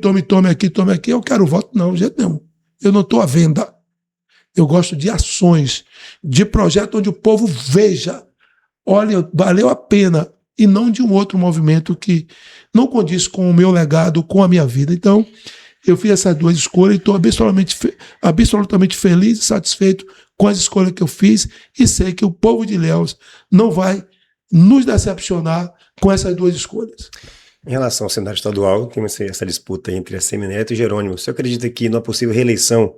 aqui, eu quero voto. Não, de jeito nenhum. Eu não estou à venda. Eu gosto de ações, de projetos onde o povo veja, olha, valeu a pena, e não de um outro movimento que não condiz com o meu legado, com a minha vida. Então, eu fiz essas 2 escolhas e estou absolutamente feliz e satisfeito com as escolhas que eu fiz e sei que o povo de Ilhéus não vai nos decepcionar com essas 2 escolhas. Em relação ao cenário estadual, tem essa disputa entre a Semineto e Jerônimo. Você acredita que numa possível reeleição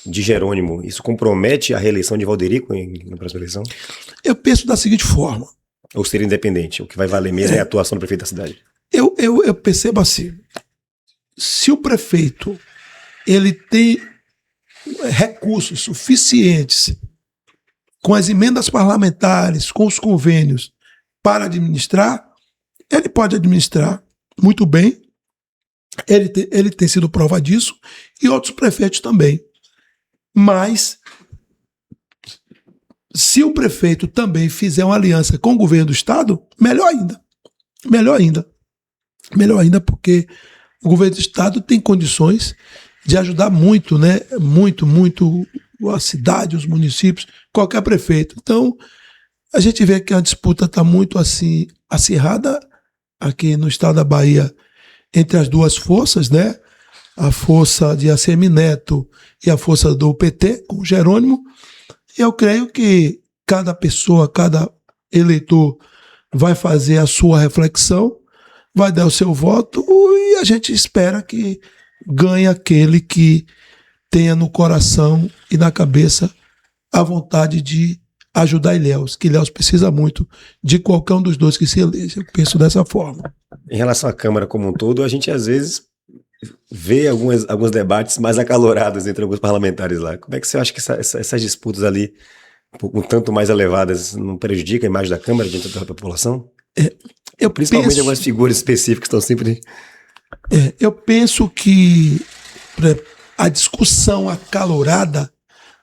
de Jerônimo, isso compromete a reeleição de Valderico na próxima eleição? Eu penso da seguinte forma. Ou ser independente? O que vai valer mesmo é a atuação do prefeito da cidade? Eu percebo assim, se o prefeito ele tem recursos suficientes com as emendas parlamentares, com os convênios para administrar, ele pode administrar muito bem, ele tem sido prova disso, e outros prefeitos também. Mas, se o prefeito também fizer uma aliança com o governo do estado, melhor ainda. Melhor ainda. Melhor ainda, porque o governo do estado tem condições de ajudar muito, né? Muito a cidade, os municípios, qualquer prefeito. Então, a gente vê que a disputa está muito assim, acirrada aqui no estado da Bahia entre as 2 forças, né? A força de ACM Neto e a força do PT, com o Jerônimo. Eu creio que cada pessoa, cada eleitor vai fazer a sua reflexão, vai dar o seu voto e a gente espera que ganhe aquele que tenha no coração e na cabeça a vontade de ajudar Ilhéus, que Ilhéus precisa muito de qualquer um dos 2 que se eleja. Eu penso dessa forma. Em relação à Câmara como um todo, a gente às vezes vê alguns debates mais acalorados entre alguns parlamentares lá. Como é que você acha que essas disputas ali, um tanto mais elevadas, não prejudicam a imagem da Câmara diante da população? Principalmente algumas figuras específicas que estão sempre... Eu penso que a discussão acalorada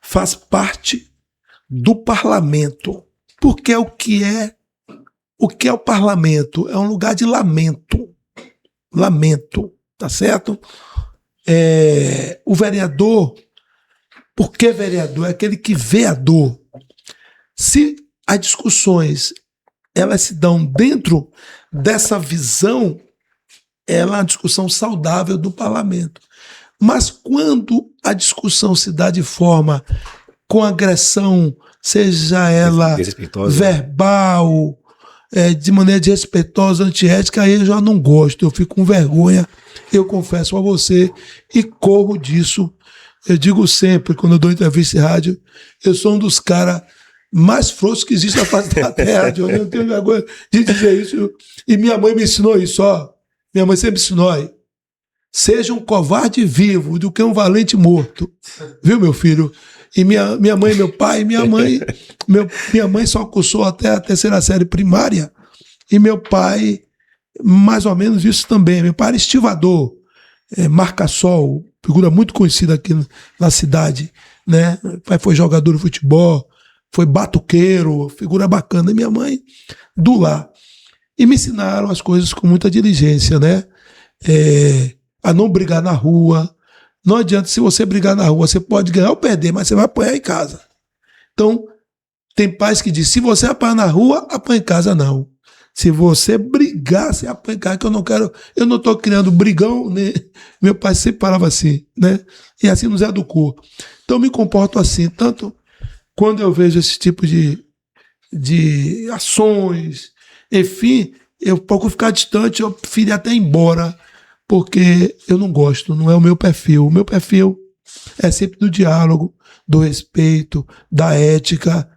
faz parte do parlamento. Porque o que é o parlamento? É um lugar de lamento. Lamento. Tá certo? O vereador, por que vereador? É aquele que vê a dor. Se as discussões elas se dão dentro dessa visão, ela é uma discussão saudável do parlamento. Mas quando a discussão se dá de forma com agressão, seja ela verbal, de maneira desrespeitosa, antiética, aí eu já não gosto, eu fico com vergonha, eu confesso a você, e corro disso. Eu digo sempre, quando eu dou entrevista em rádio, eu sou um dos caras mais frouxos que existe na face da terra, eu não tenho vergonha de dizer isso, e minha mãe me ensinou isso, ó, Minha mãe sempre ensinou, seja um covarde vivo do que um valente morto. Viu, meu filho? E minha mãe e meu pai, minha mãe só cursou até a 3ª série primária. E meu pai, mais ou menos isso também. Meu pai era estivador, marca-sol, figura muito conhecida aqui na cidade, né? Meu pai foi jogador de futebol, foi batuqueiro, figura bacana. E minha mãe, do lar. E me ensinaram as coisas com muita diligência, né? A não brigar na rua. Não adianta, se você brigar na rua, você pode ganhar ou perder, mas você vai apanhar em casa. Então, tem pais que dizem, se você apanhar na rua, apanha em casa não. Se você brigar, você apanha em casa, que eu não estou criando brigão, né? Meu pai sempre falava assim, né? E assim nos educou. Então, eu me comporto assim, tanto quando eu vejo esse tipo de ações, enfim, eu procuro ficar distante, eu prefiro até ir embora, porque eu não gosto, não é o meu perfil. O meu perfil é sempre do diálogo, do respeito, da ética.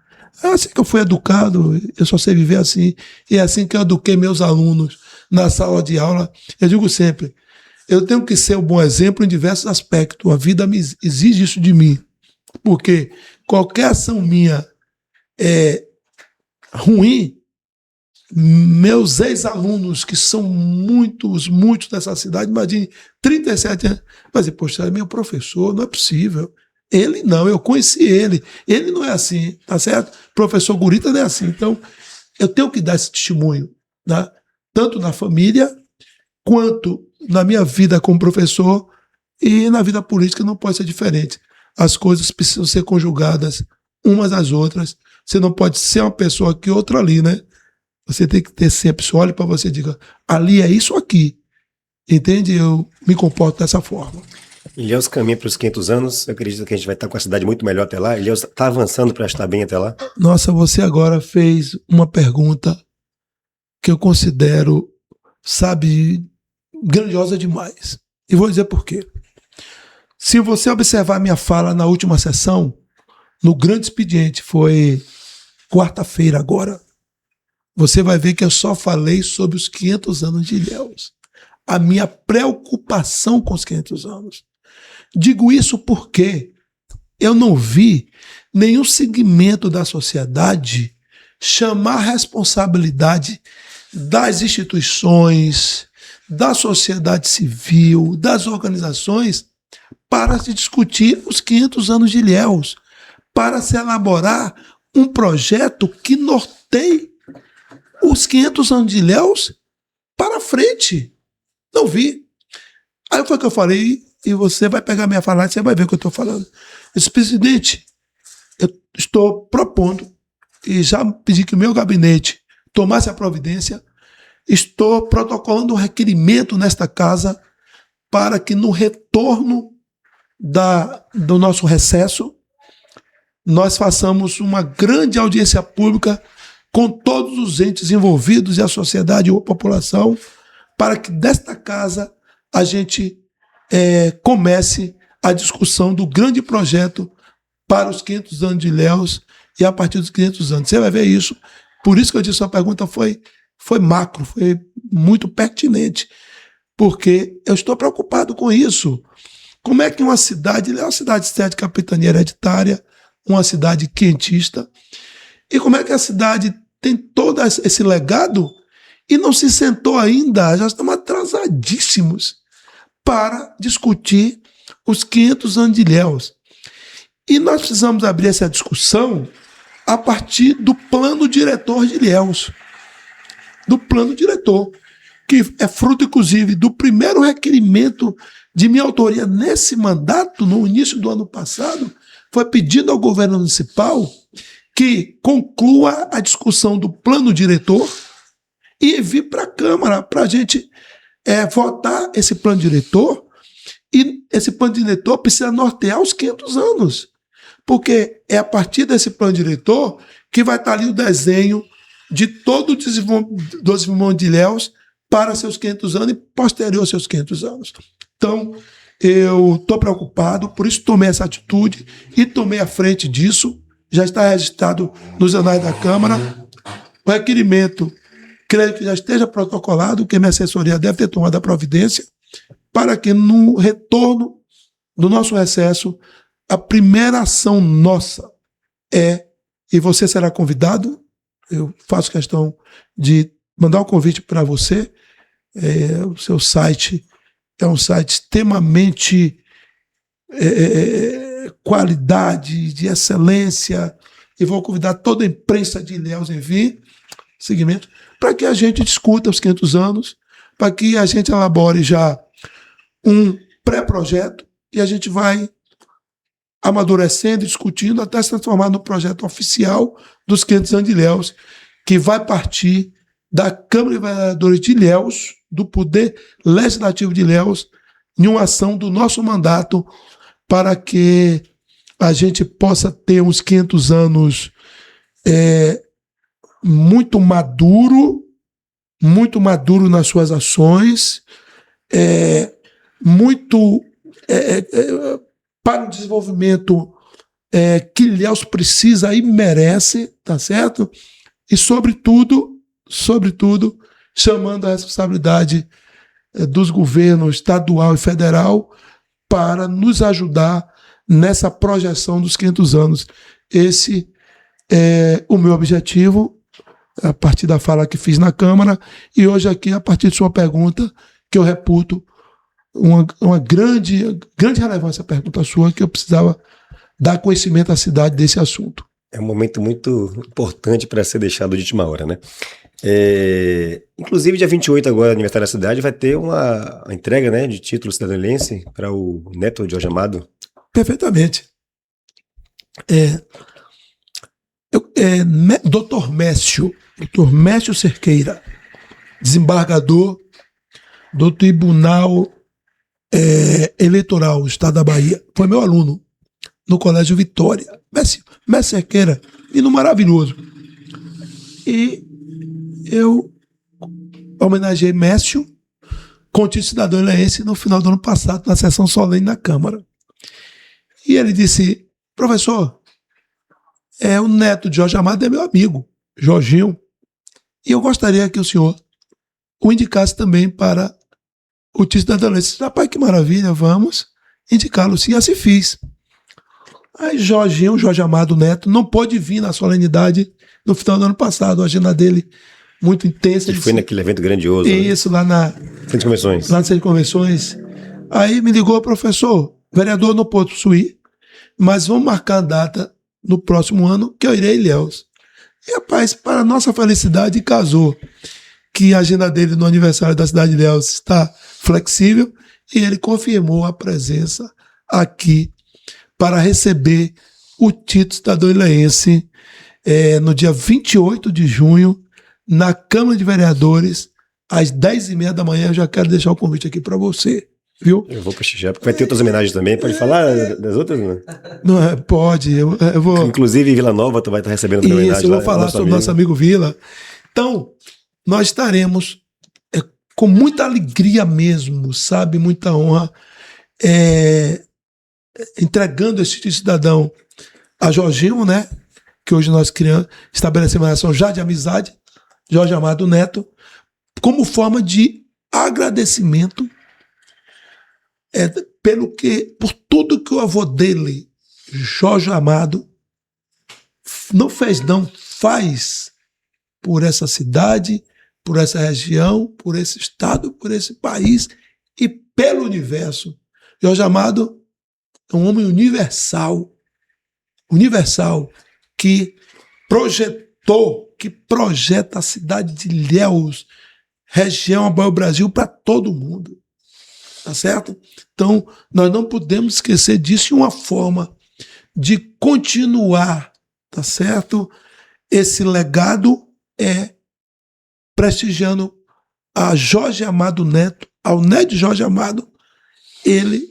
É assim que eu fui educado, eu só sei viver assim. E é assim que eu eduquei meus alunos na sala de aula. Eu digo sempre, eu tenho que ser um bom exemplo em diversos aspectos. A vida exige isso de mim. Porque qualquer ação minha ruim, meus ex-alunos, que são muitos dessa cidade, imagine, 37 anos, mas, poxa, é meu professor, não é possível. Ele não, eu conheci ele não é assim, tá certo? Professor Gurita não é assim. Então, eu tenho que dar esse testemunho, né? Tanto na família, quanto na minha vida como professor, e na vida política não pode ser diferente. As coisas precisam ser conjugadas umas às outras. Você não pode ser uma pessoa aqui, outra ali, né? Você tem que ter sempre, olhe para você e diga, ali é isso aqui. Entende? Eu me comporto dessa forma. Ilhéus caminha para os 500 anos, eu acredito que a gente vai estar com a cidade muito melhor até lá. Ilhéus está avançando para estar bem até lá? Nossa, você agora fez uma pergunta que eu considero, sabe, grandiosa demais. E vou dizer por quê. Se você observar minha fala na última sessão, no grande expediente, foi quarta-feira agora, você vai ver que eu só falei sobre os 500 anos de Ilhéus. A minha preocupação com os 500 anos. Digo isso porque eu não vi nenhum segmento da sociedade chamar a responsabilidade das instituições, da sociedade civil, das organizações, para se discutir os 500 anos de Ilhéus, para se elaborar um projeto que norteie os 500 anos de Ilhéus para frente. Não vi. Aí foi o que eu falei, e você vai pegar minha fala e você vai ver o que eu estou falando. Eu disse, presidente, eu estou propondo, e já pedi que o meu gabinete tomasse a providência, estou protocolando um requerimento nesta casa para que no retorno do nosso recesso, nós façamos uma grande audiência pública com todos os entes envolvidos e a sociedade ou a população, para que desta casa a gente comece a discussão do grande projeto para os 500 anos de Ilhéus e a partir dos 500 anos. Você vai ver isso. Por isso que eu disse, a pergunta foi macro, foi muito pertinente, porque eu estou preocupado com isso. Como é que uma cidade, é uma cidade de capitania hereditária, uma cidade quentista, e como é que a cidade tem todo esse legado e não se sentou ainda, já estamos atrasadíssimos para discutir os 500 anos de Ilhéus. E nós precisamos abrir essa discussão a partir do plano diretor de Ilhéus. Do plano diretor, que é fruto, inclusive, do primeiro requerimento de minha autoria nesse mandato, no início do ano passado, foi pedido ao governo municipal que conclua a discussão do plano diretor e vir para a Câmara para a gente votar esse plano diretor. E esse plano diretor precisa nortear os 500 anos, porque é a partir desse plano diretor que vai estar ali o desenho de todo o desenvolvimento de Ilhéus para seus 500 anos e posterior aos seus 500 anos. Então, eu estou preocupado, por isso tomei essa atitude e tomei a frente disso. Já está registrado nos anais da Câmara o requerimento creio que já esteja protocolado, que a minha assessoria deve ter tomado a providência para que no retorno do nosso recesso, a primeira ação nossa e você será convidado, eu faço questão de mandar um convite para você, o seu site é um site extremamente qualidade, de excelência, e vou convidar toda a imprensa de Ilhéus em vir, segmento, para que a gente discuta os 500 anos, para que a gente elabore já um pré-projeto e a gente vai amadurecendo, discutindo, até se transformar no projeto oficial dos 500 anos de Ilhéus, que vai partir da Câmara de Vereadores de Ilhéus, do Poder Legislativo de Ilhéus, em uma ação do nosso mandato para que a gente possa ter uns 500 anos muito maduro nas suas ações, muito para o desenvolvimento que Ilhéus precisa e merece, tá certo? E sobretudo, chamando a responsabilidade dos governos estadual e federal para nos ajudar nessa projeção dos 500 anos. Esse é o meu objetivo, a partir da fala que fiz na Câmara, e hoje aqui, a partir de sua pergunta, que eu reputo uma grande relevância, a pergunta sua, que eu precisava dar conhecimento à cidade desse assunto. É um momento muito importante para ser deixado de última hora, né? Inclusive, dia 28 agora, aniversário da cidade, vai ter uma entrega, né, de título cidadaniense para o neto de Jorge Amado. Perfeitamente. Dr. Mécio Cerqueira, desembargador do Tribunal Eleitoral do Estado da Bahia, foi meu aluno no Colégio Vitória. Mécio Cerqueira, menino maravilhoso. E eu homenageei Mécio com o título cidadão ilhéense no final do ano passado, na sessão solene na Câmara. E ele disse: professor, o neto de Jorge Amado é meu amigo, Jorginho, e eu gostaria que o senhor o indicasse também para o título cidadão ilhéense. Rapaz, que maravilha, vamos indicá-lo. Sim, assim fiz. Aí Jorginho, Jorge Amado Neto, não pôde vir na solenidade no final do ano passado, a agenda dele muito intensa. Ele foi naquele evento grandioso. Isso, lá na Centro de Convenções. Lá no Centro de Convenções. Aí me ligou: professor, vereador não pôde possuir, mas vamos marcar a data no próximo ano que eu irei a Ilhéus. E, rapaz, para nossa felicidade, casou que a agenda dele no aniversário da cidade de Ilhéus está flexível e ele confirmou a presença aqui para receber o título cidadão ilhéense no dia 28 de junho, na Câmara de Vereadores, às 10h30 da manhã. Eu já quero deixar o convite aqui para você, viu? Eu vou prestigiar, porque vai ter outras homenagens também. Pode falar das outras, né? Não, pode. Eu vou... Inclusive, Vila Nova, tu vai estar recebendo outra homenagem. Isso, eu vou falar sobre o nosso amigo Vila. Então, nós estaremos com muita alegria mesmo, sabe? Muita honra, entregando esse título cidadão a Jorginho, né? Que hoje nós estabelecemos uma relação já de amizade, Jorge Amado Neto, como forma de agradecimento por tudo que o avô dele, Jorge Amado, não faz por essa cidade, por essa região, por esse estado, por esse país e pelo universo. Jorge Amado é um homem universal, que projeta a cidade de Ilhéus, região Abaú Brasil, para todo mundo. Tá certo? Então, nós não podemos esquecer disso, e uma forma de continuar, tá certo? Esse legado é prestigiando a Jorge Amado Neto, ao neto de Jorge Amado, ele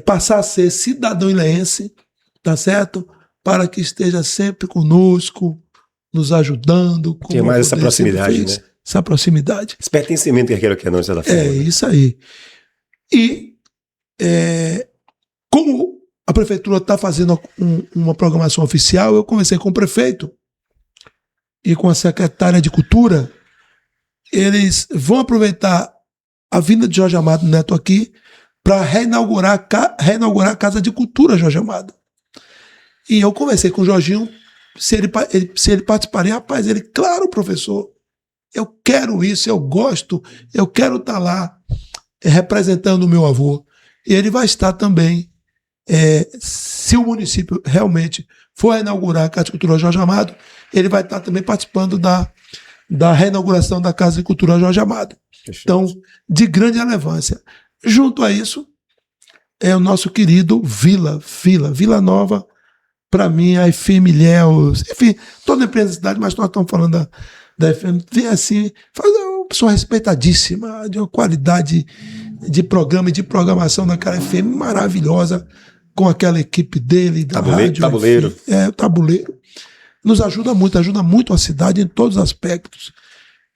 passar a ser cidadão ilhéense, tá certo? Para que esteja sempre conosco, nos ajudando. Tem mais essa proximidade, né? Essa proximidade. Esse pertencimento que quer que não, de certa forma. Isso aí. E como a prefeitura está fazendo uma programação oficial, eu conversei com o prefeito e com a secretária de Cultura, eles vão aproveitar a vinda de Jorge Amado Neto aqui para reinaugurar a Casa de Cultura Jorge Amado. E eu conversei com o Jorginho se ele participaria. Rapaz, ele, claro, professor, eu quero isso, eu gosto, eu quero estar lá representando o meu avô. E ele vai estar também, se o município realmente for inaugurar a Casa de Cultura Jorge Amado, ele vai estar também participando da reinauguração da Casa de Cultura Jorge Amado. Então, de grande relevância. Junto a isso, é o nosso querido Vila Nova, para mim, a FM Ilhéus, enfim, toda a empresa da cidade, mas nós estamos falando da FM, vem assim, uma pessoa respeitadíssima, de uma qualidade de programa e de programação daquela FM maravilhosa, com aquela equipe dele, da rádio. Tabuleiro. O tabuleiro. Nos ajuda muito a cidade em todos os aspectos.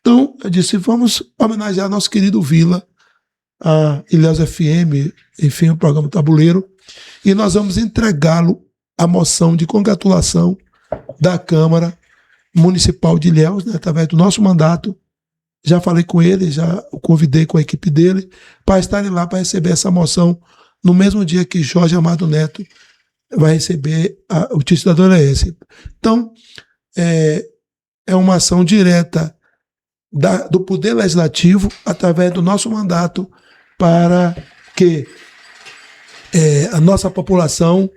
Então, eu disse, vamos homenagear nosso querido Vila, a Ilhéus FM, enfim, o programa Tabuleiro, e nós vamos entregá-lo a moção de congratulação da Câmara Municipal de Ilhéus, né, através do nosso mandato. Já falei com ele, já o convidei com a equipe dele para estarem lá para receber essa moção no mesmo dia que Jorge Amado Neto vai receber o título da Dona Esse. Então, é uma ação direta do Poder Legislativo através do nosso mandato para que a nossa população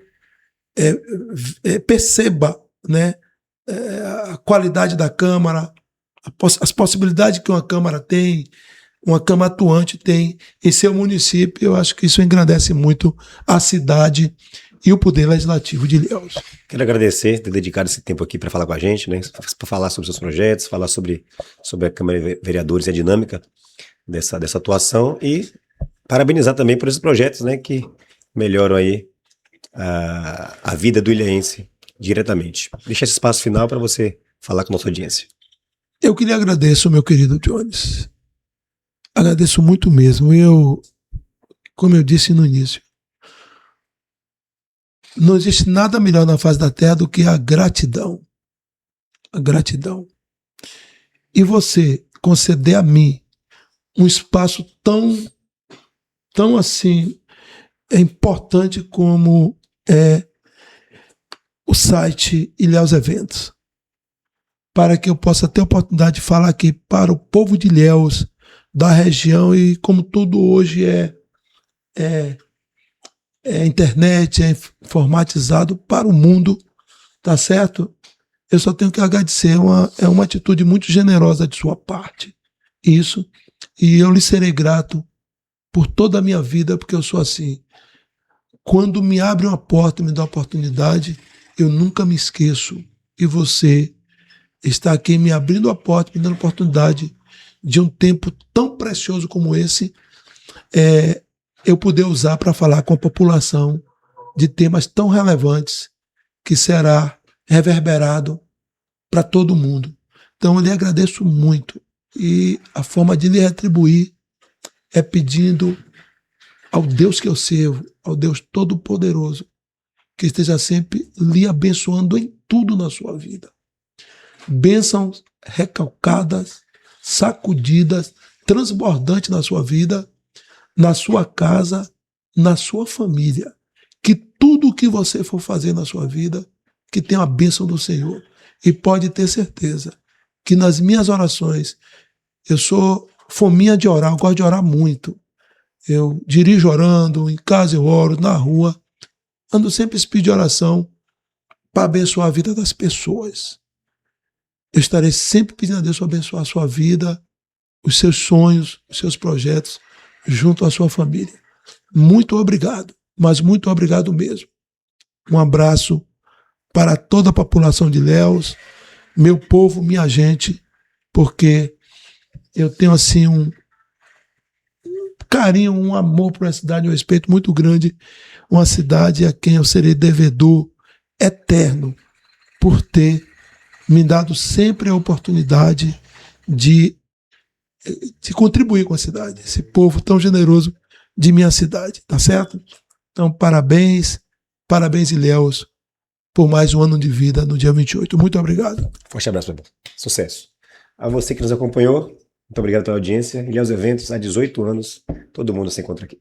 perceba, né, a qualidade da Câmara, as possibilidades que uma Câmara tem, uma Câmara atuante tem em seu município. Eu acho que isso engrandece muito a cidade e o Poder Legislativo de Ilhéus. Quero agradecer por ter dedicado esse tempo aqui para falar com a gente, né, para falar sobre seus projetos, falar sobre a Câmara de Vereadores e a dinâmica dessa atuação, e parabenizar também por esses projetos, né, que melhoram aí a vida do ilhéense diretamente. Deixa esse espaço final para você falar com a nossa audiência. Eu que lhe agradeço, meu querido Jones. Agradeço muito mesmo. Como eu disse no início, não existe nada melhor na face da terra do que a gratidão. A gratidão. E você conceder a mim um espaço tão assim importante como o site Ilhéus Eventos, para que eu possa ter a oportunidade de falar aqui para o povo de Ilhéus, da região, e como tudo hoje é internet, é informatizado para o mundo, tá certo? Eu só tenho que agradecer, é uma atitude muito generosa de sua parte, isso, e eu lhe serei grato por toda a minha vida, porque eu sou assim. Quando me abre uma porta, me dá uma oportunidade, eu nunca me esqueço, e você está aqui me abrindo a porta, me dando a oportunidade de um tempo tão precioso como esse, eu poder usar para falar com a população de temas tão relevantes que será reverberado para todo mundo. Então eu lhe agradeço muito, e a forma de lhe retribuir é pedindo ao Deus que eu sirvo, ao Deus Todo-Poderoso, que esteja sempre lhe abençoando em tudo na sua vida. Bênçãos recalcadas, sacudidas, transbordantes na sua vida, na sua casa, na sua família. Que tudo o que você for fazer na sua vida, que tenha a bênção do Senhor. E pode ter certeza que nas minhas orações, eu sou fominha de orar, eu gosto de orar muito. Eu dirijo orando, em casa eu oro, na rua. Ando sempre espírito de oração para abençoar a vida das pessoas. Eu estarei sempre pedindo a Deus para abençoar a sua vida, os seus sonhos, os seus projetos, junto à sua família. Muito obrigado, mas muito obrigado mesmo. Um abraço para toda a população de Ilhéus, meu povo, minha gente, porque eu tenho assim um carinho, um amor por uma cidade, um respeito muito grande, uma cidade a quem eu serei devedor eterno por ter me dado sempre a oportunidade de contribuir com a cidade, esse povo tão generoso de minha cidade, tá certo? Então, parabéns, Ilhéus, por mais um ano de vida no dia 28. Muito obrigado. Forte abraço, meu irmão. Sucesso. A você que nos acompanhou, muito obrigado pela audiência. E aos eventos, há 18 anos, todo mundo se encontra aqui.